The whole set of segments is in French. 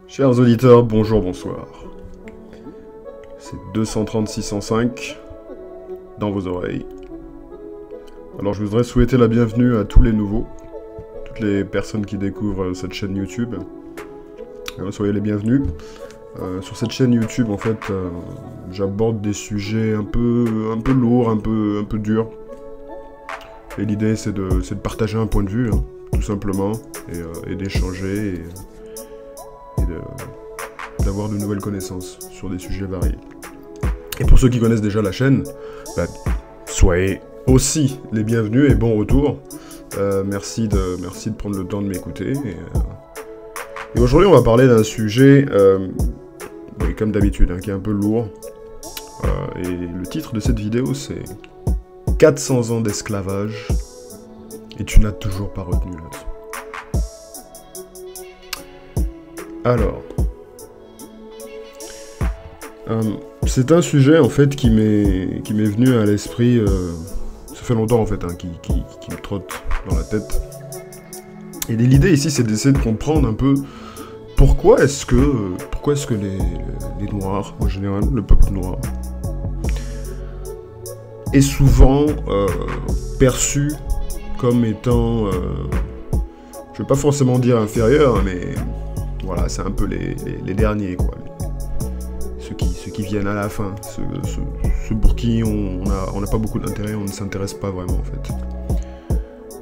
Chers auditeurs, bonjour, bonsoir. C'est 230-605 dans vos oreilles. Alors je voudrais souhaiter la bienvenue à tous les nouveaux, toutes les personnes qui découvrent cette chaîne YouTube. Soyez les bienvenus. Sur cette chaîne YouTube, en fait, j'aborde des sujets un peu lourds, un peu durs. Et l'idée, c'est de partager un point de vue, hein, tout simplement, et d'échanger, et d'avoir de nouvelles connaissances sur des sujets variés. Et pour ceux qui connaissent déjà la chaîne, soyez aussi les bienvenus et bon retour. Merci de prendre le temps de m'écouter. Et aujourd'hui, on va parler d'un sujet, oui, comme d'habitude, hein, qui est un peu lourd. Et le titre de cette vidéo, c'est 400 ans d'esclavage, et tu n'as toujours pas retenu là-dessus. Alors, c'est un sujet en fait qui m'est venu à l'esprit, ça fait longtemps en fait, hein, qui me trotte dans la tête. Et l'idée ici, c'est d'essayer de comprendre un peu pourquoi est-ce que les Noirs, en général, le peuple noir, est souvent perçu comme étant, je vais pas forcément dire inférieur, mais voilà, c'est un peu les derniers, quoi. Ceux qui viennent à la fin, ceux pour qui on n'a pas beaucoup d'intérêt, on ne s'intéresse pas vraiment, en fait.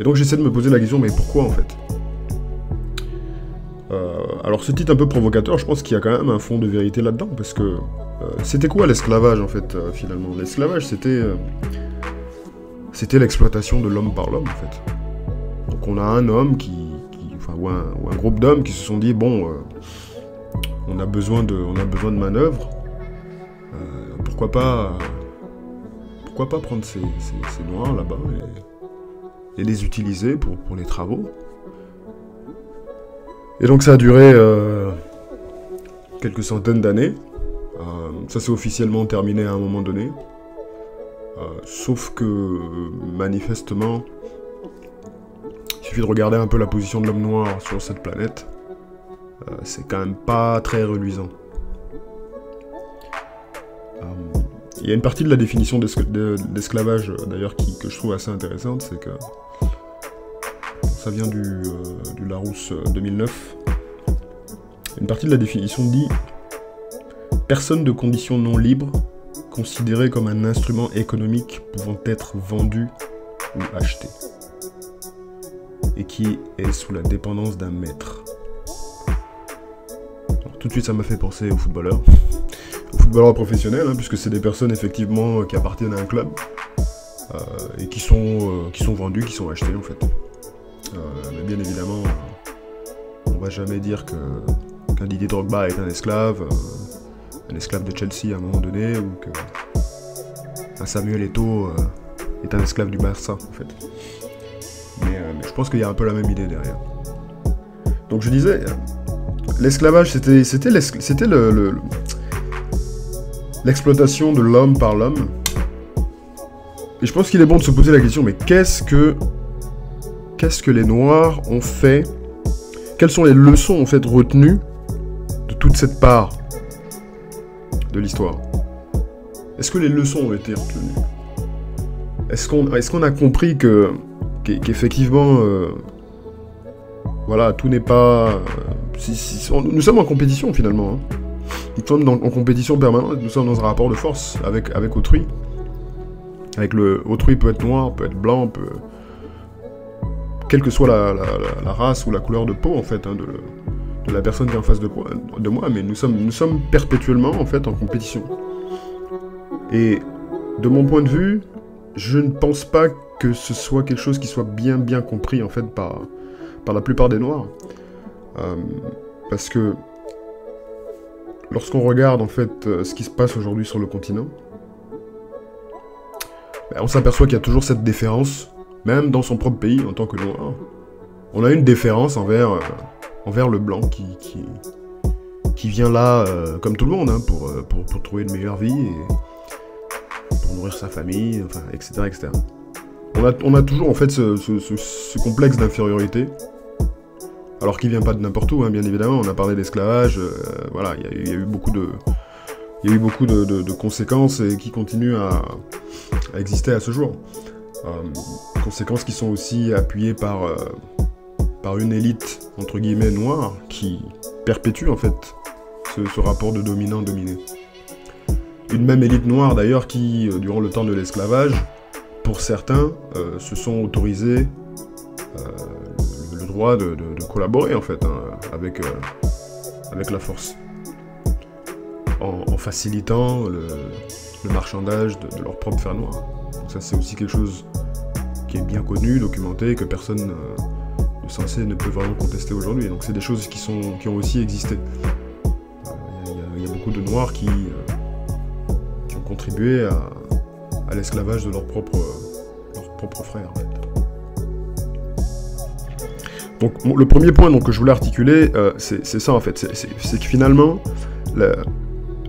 Et donc j'essaie de me poser la question, mais pourquoi, en fait? Alors ce titre un peu provocateur, je pense qu'il y a quand même un fond de vérité là-dedans, parce que c'était quoi l'esclavage, en fait, finalement? L'esclavage, c'était l'exploitation de l'homme par l'homme, en fait. Donc on a un homme ou un groupe d'hommes qui se sont dit, bon, on a besoin de manœuvres, pourquoi pas prendre ces noirs là-bas et les utiliser pour les travaux. Et donc ça a duré quelques centaines d'années. Ça s'est officiellement terminé à un moment donné. Sauf que, manifestement, il suffit de regarder un peu la position de l'homme noir sur cette planète. C'est quand même pas très reluisant. Il y a une partie de la définition d'esclavage, d'ailleurs, que je trouve assez intéressante, c'est que ça vient du Larousse 2009. Une partie de la définition dit « Personne de condition non libre, considéré comme un instrument économique pouvant être vendu ou acheté, et qui est sous la dépendance d'un maître. » Alors, tout de suite, ça m'a fait penser aux footballeurs professionnels, hein, puisque c'est des personnes, effectivement, qui appartiennent à un club, et qui sont vendus, qui sont achetés, en fait. Mais bien évidemment, on va jamais dire qu'un Didier Drogba est un esclave de Chelsea à un moment donné, ou qu'un Samuel Eto'o est un esclave du Barça, en fait. Mais je pense qu'il y a un peu la même idée derrière. Donc je disais, l'esclavage, c'était l'exploitation de l'homme par l'homme. Et je pense qu'il est bon de se poser la question, mais qu'est-ce que les Noirs ont fait? Quelles sont les leçons, en fait, retenues de toute cette part de l'histoire? Est-ce que les leçons ont été retenues? Est-ce qu'on a compris qu'effectivement, voilà, tout n'est pas... nous sommes en compétition, finalement. Hein. Nous sommes en compétition permanente, nous sommes dans un rapport de force avec autrui. Autrui peut être noir, peut être blanc, quelle que soit la race ou la couleur de peau, en fait, hein, de la personne qui est en face de moi, mais nous sommes perpétuellement, en fait, en compétition. Et de mon point de vue, je ne pense pas que ce soit quelque chose qui soit bien compris, en fait, par la plupart des Noirs. Parce que lorsqu'on regarde, en fait, ce qui se passe aujourd'hui sur le continent, on s'aperçoit qu'il y a toujours cette déférence, même dans son propre pays, en tant que Noir. On a une déférence envers le blanc qui vient là, comme tout le monde, hein, pour trouver une meilleure vie, et pour nourrir sa famille, enfin, etc., etc. On a toujours, en fait, ce complexe d'infériorité Alors qu'il vient pas de n'importe où, hein, bien évidemment. On a parlé d'esclavage, voilà, il y a eu beaucoup de conséquences et qui continuent à exister à ce jour. Conséquences qui sont aussi appuyées par une élite, entre guillemets, noire, qui perpétue en fait ce rapport de dominant-dominé. Une même élite noire d'ailleurs qui, durant le temps de l'esclavage, pour certains, se sont autorisés le droit de collaborer en fait, hein, avec la force, en facilitant le marchandage de leur propre fer noir. Donc ça c'est aussi quelque chose qui est bien connu, documenté, que personne de sensé ne peut vraiment contester aujourd'hui. Donc c'est des choses qui ont aussi existé. Il y a beaucoup de noirs qui ont contribué à l'esclavage de leurs propres frères. En fait. Donc le premier point donc, que je voulais articuler, c'est ça en fait, c'est que finalement,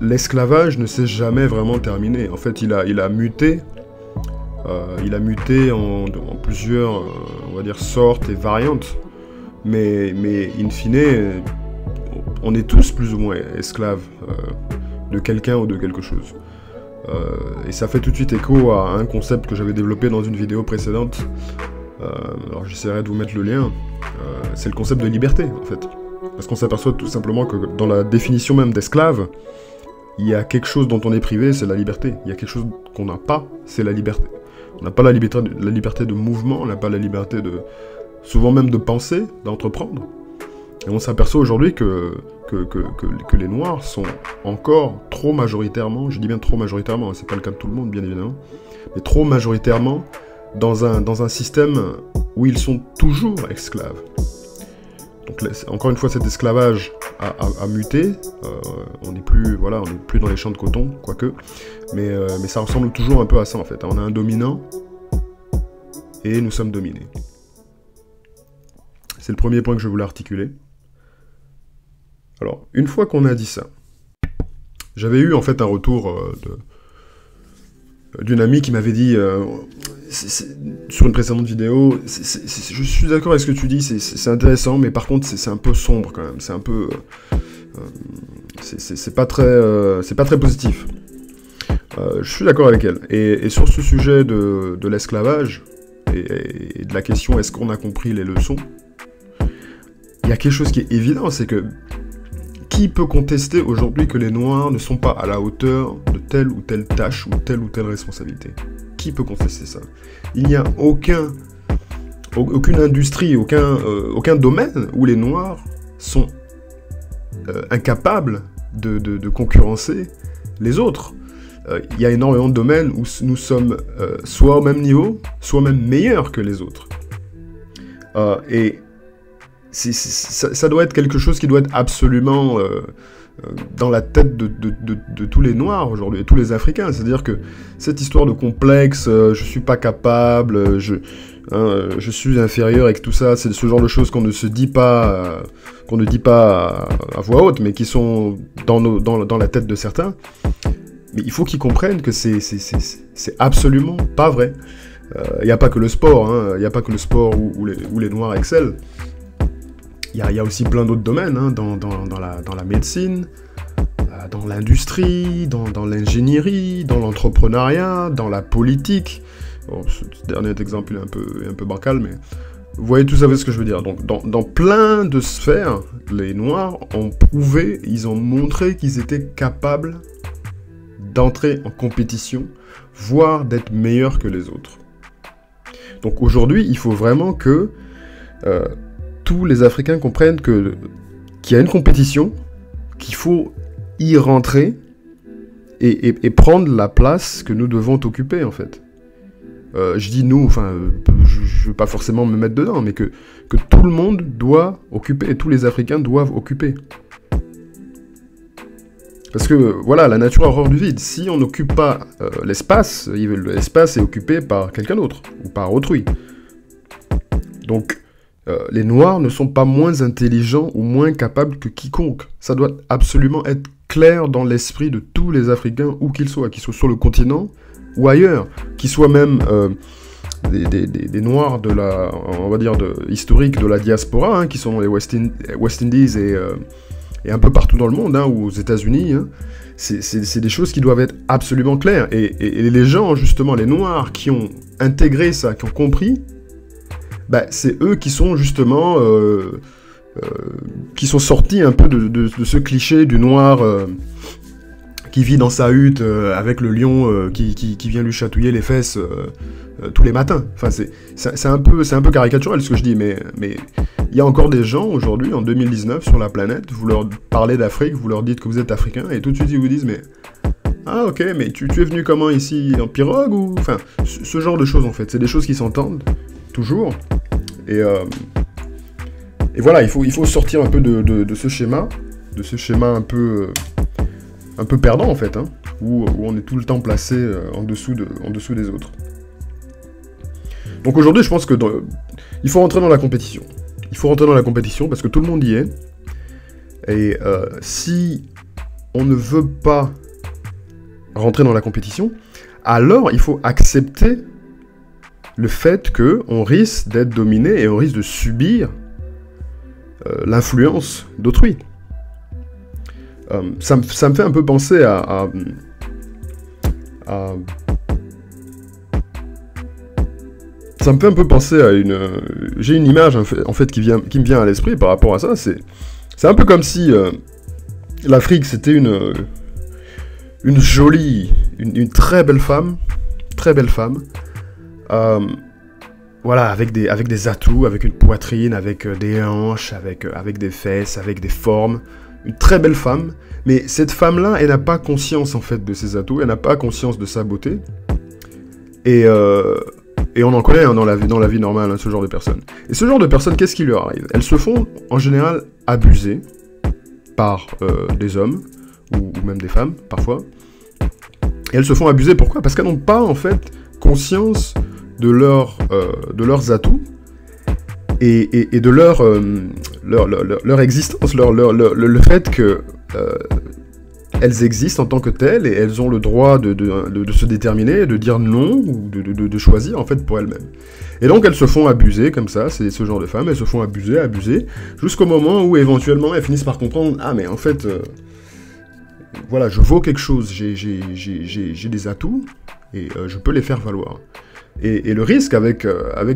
l'esclavage ne s'est jamais vraiment terminé. En fait, il a muté. Il a muté en plusieurs, on va dire, sortes et variantes. Mais in fine, on est tous plus ou moins esclaves de quelqu'un ou de quelque chose. Et ça fait tout de suite écho à un concept que j'avais développé dans une vidéo précédente. Alors j'essaierai de vous mettre le lien. C'est le concept de liberté, en fait. Parce qu'on s'aperçoit tout simplement que dans la définition même d'esclave, il y a quelque chose dont on est privé, c'est la liberté. Il y a quelque chose qu'on n'a pas, c'est la liberté. On n'a pas la liberté de mouvement, on n'a pas la liberté souvent même de penser, d'entreprendre. Et on s'aperçoit aujourd'hui que les Noirs sont encore trop majoritairement, je dis bien trop majoritairement, c'est pas le cas de tout le monde bien évidemment, mais trop majoritairement dans un système où ils sont toujours esclaves. Donc encore une fois, cet esclavage a muté, on n'est plus dans les champs de coton, quoique, mais ça ressemble toujours un peu à ça en fait. On a un dominant et nous sommes dominés. C'est le premier point que je voulais articuler. Alors, une fois qu'on a dit ça, j'avais eu en fait un retour d'une amie qui m'avait dit, sur une précédente vidéo, je suis d'accord avec ce que tu dis, c'est intéressant, mais par contre c'est un peu sombre quand même, c'est un peu... c'est pas très positif. Je suis d'accord avec elle. Et sur ce sujet de l'esclavage, et de la question est-ce qu'on a compris les leçons, il y a quelque chose qui est évident, c'est que qui peut contester aujourd'hui que les Noirs ne sont pas à la hauteur de telle ou telle tâche ou telle responsabilité? Qui peut contester ça? Il n'y a aucune industrie, aucun domaine où les Noirs sont incapables de concurrencer les autres. Il y a énormément de domaines où nous sommes soit au même niveau, soit même meilleurs que les autres. Et ça doit être quelque chose qui doit être absolument dans la tête de tous les Noirs aujourd'hui, et tous les Africains. C'est-à-dire que cette histoire de complexe, je suis pas capable, je suis inférieur et que tout ça, c'est ce genre de choses qu'on ne se dit pas, qu'on ne dit pas à voix haute, mais qui sont dans la tête de certains. Mais il faut qu'ils comprennent que c'est absolument pas vrai. Il n'y a pas que le sport, il n'y a pas que le sport où les Noirs excellent. Il y a aussi plein d'autres domaines, hein, dans la médecine, dans l'industrie, dans l'ingénierie, dans l'entrepreneuriat, dans la politique. Bon, ce dernier exemple est un peu bancal, mais vous voyez, tout savez ce que je veux dire. Donc, dans plein de sphères, les Noirs ont prouvé, ils ont montré qu'ils étaient capables d'entrer en compétition, voire d'être meilleurs que les autres. Donc aujourd'hui, il faut vraiment que tous les Africains comprennent qu'il y a une compétition, qu'il faut y rentrer et prendre la place que nous devons occuper, en fait. Je dis nous, enfin, je ne veux pas forcément me mettre dedans, mais que tout le monde doit occuper, et tous les Africains doivent occuper. Parce que, voilà, la nature a horreur du vide. Si on n'occupe pas l'espace est occupé par quelqu'un d'autre, ou par autrui. Donc, les Noirs ne sont pas moins intelligents ou moins capables que quiconque. Ça doit absolument être clair dans l'esprit de tous les Africains, où qu'ils soient sur le continent ou ailleurs, qu'ils soient même des Noirs de la, on va dire, historique de la diaspora, hein, qui sont les West Indies et un peu partout dans le monde, hein, ou aux États-Unis, hein. C'est des choses qui doivent être absolument claires. Et les gens, justement, les Noirs qui ont intégré ça, qui ont compris, bah, c'est eux qui sont justement... qui sont sortis un peu de ce cliché du Noir qui vit dans sa hutte avec le lion qui vient lui chatouiller les fesses tous les matins. Enfin, c'est un peu caricatural ce que je dis, mais il y a encore des gens aujourd'hui, en 2019, sur la planète, vous leur parlez d'Afrique, vous leur dites que vous êtes africain, et tout de suite ils vous disent, mais... Ah ok, mais tu es venu comment ici, en pirogue ou... Enfin, ce genre de choses en fait, c'est des choses qui s'entendent, toujours, et voilà, il faut sortir un peu de ce schéma, un peu perdant en fait, hein, où on est tout le temps placé en dessous des autres. Donc aujourd'hui, je pense que il faut rentrer dans la compétition. Il faut rentrer dans la compétition parce que tout le monde y est. Et si on ne veut pas rentrer dans la compétition, alors il faut accepter le fait qu'on risque d'être dominé et on risque de subir l'influence d'autrui. Ça me fait un peu penser à ça me fait un peu penser à une... J'ai une image en fait qui me vient à l'esprit par rapport à ça. C'est un peu comme si l'Afrique c'était une jolie, une très belle femme, voilà, avec des atouts, avec une poitrine, avec des hanches, avec des fesses, avec des formes. Une très belle femme, mais cette femme-là, elle n'a pas conscience en fait de ses atouts, elle n'a pas conscience de sa beauté. Et on en connaît hein, dans la vie normale, hein, ce genre de personnes. Et ce genre de personnes, qu'est-ce qui leur arrive? Elles se font, en général, abuser par des hommes, ou même des femmes, parfois. Et elles se font abuser, pourquoi? Parce qu'elles n'ont pas, en fait, conscience de leurs atouts, et de leur existence, le fait que... elles existent en tant que telles et elles ont le droit de se déterminer, de dire non ou de choisir en fait pour elles-mêmes. Et donc elles se font abuser comme ça, c'est ce genre de femmes, elles se font abuser, jusqu'au moment où éventuellement elles finissent par comprendre, ah mais en fait, voilà, je vaux quelque chose, j'ai des atouts et je peux les faire valoir. Et le risque avec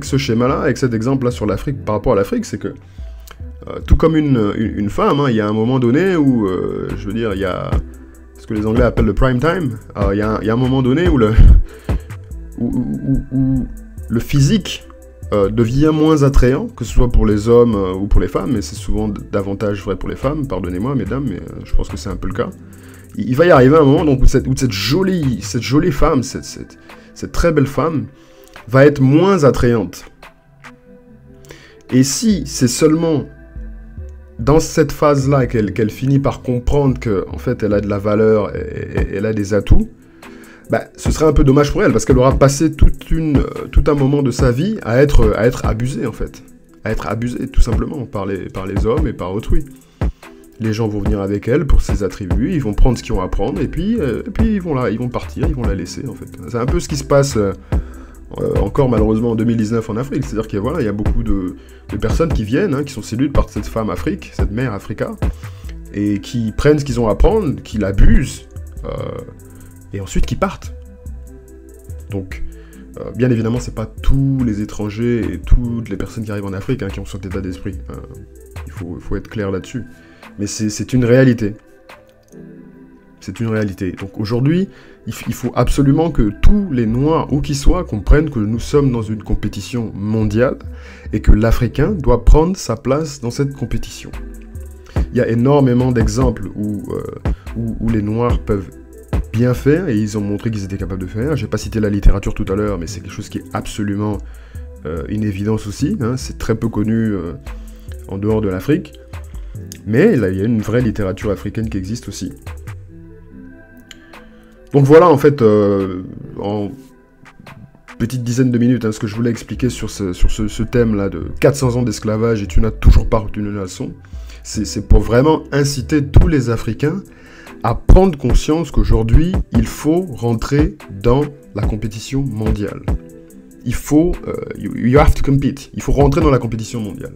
ce schéma-là, avec cet exemple-là sur l'Afrique, par rapport à l'Afrique, c'est que tout comme une femme, hein, il y a un moment donné où, je veux dire, il y a ce que les Anglais appellent le prime time. Il y a un moment donné où le physique devient moins attrayant, que ce soit pour les hommes ou pour les femmes, mais c'est souvent davantage vrai pour les femmes, pardonnez-moi mesdames, mais je pense que c'est un peu le cas. Il va y arriver un moment donc, où cette jolie femme, cette très belle femme, va être moins attrayante. Et si c'est seulement dans cette phase-là qu'elle finit par comprendre qu'en fait elle a de la valeur et elle a des atouts, bah, ce serait un peu dommage pour elle, parce qu'elle aura passé tout un moment de sa vie à être abusée en fait. À être abusée tout simplement par les hommes et par autrui. Les gens vont venir avec elle pour ses attributs, ils vont prendre ce qu'ils ont à prendre, et puis ils vont partir, ils vont la laisser en fait. C'est un peu ce qui se passe encore malheureusement en 2019 en Afrique, c'est-à-dire qu'il y a beaucoup de personnes qui viennent, hein, qui sont séduites par cette femme Afrique, cette mère Africa, et qui prennent ce qu'ils ont à prendre, qui l'abusent, et ensuite qui partent. Donc, bien évidemment, c'est pas tous les étrangers et toutes les personnes qui arrivent en Afrique hein, qui ont cet état d'esprit. Il faut être clair là-dessus. Mais c'est une réalité. C'est une réalité. Donc aujourd'hui, il faut absolument que tous les Noirs, où qu'ils soient, comprennent que nous sommes dans une compétition mondiale et que l'Africain doit prendre sa place dans cette compétition. Il y a énormément d'exemples où les Noirs peuvent bien faire et ils ont montré qu'ils étaient capables de faire. J'ai pas cité la littérature tout à l'heure, mais c'est quelque chose qui est absolument une évidence aussi. Hein. C'est très peu connu en dehors de l'Afrique. Mais là, il y a une vraie littérature africaine qui existe aussi. Donc voilà, en fait, en petite dizaine de minutes, hein, ce que je voulais expliquer sur ce thème-là de 400 ans d'esclavage et tu n'as toujours pas retenu la leçon, c'est pour vraiment inciter tous les Africains à prendre conscience qu'aujourd'hui, il faut rentrer dans la compétition mondiale. il faut, you have to compete, il faut rentrer dans la compétition mondiale.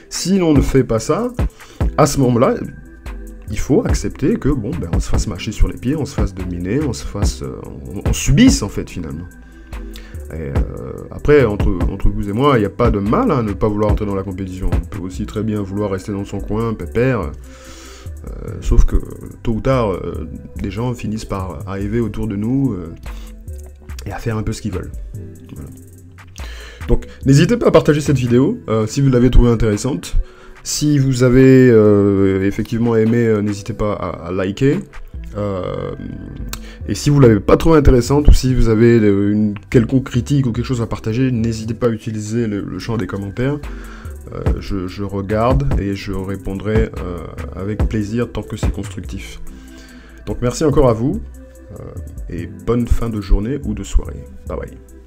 Si l'on ne fait pas ça, à ce moment-là, il faut accepter que, bon, ben, on se fasse marcher sur les pieds, on se fasse dominer, on subisse, en fait, finalement. Et après, entre vous et moi, il n'y a pas de mal à ne pas vouloir entrer dans la compétition. On peut aussi très bien vouloir rester dans son coin, pépère. Sauf que, tôt ou tard, des gens finissent par arriver autour de nous et à faire un peu ce qu'ils veulent. Voilà. Donc, n'hésitez pas à partager cette vidéo si vous l'avez trouvée intéressante. Si vous avez effectivement aimé, n'hésitez pas à liker. Et si vous l'avez pas trouvé intéressante, ou si vous avez une quelconque critique ou quelque chose à partager, n'hésitez pas à utiliser le champ des commentaires. Je regarde et je répondrai avec plaisir tant que c'est constructif. Donc merci encore à vous, et bonne fin de journée ou de soirée. Bye bye.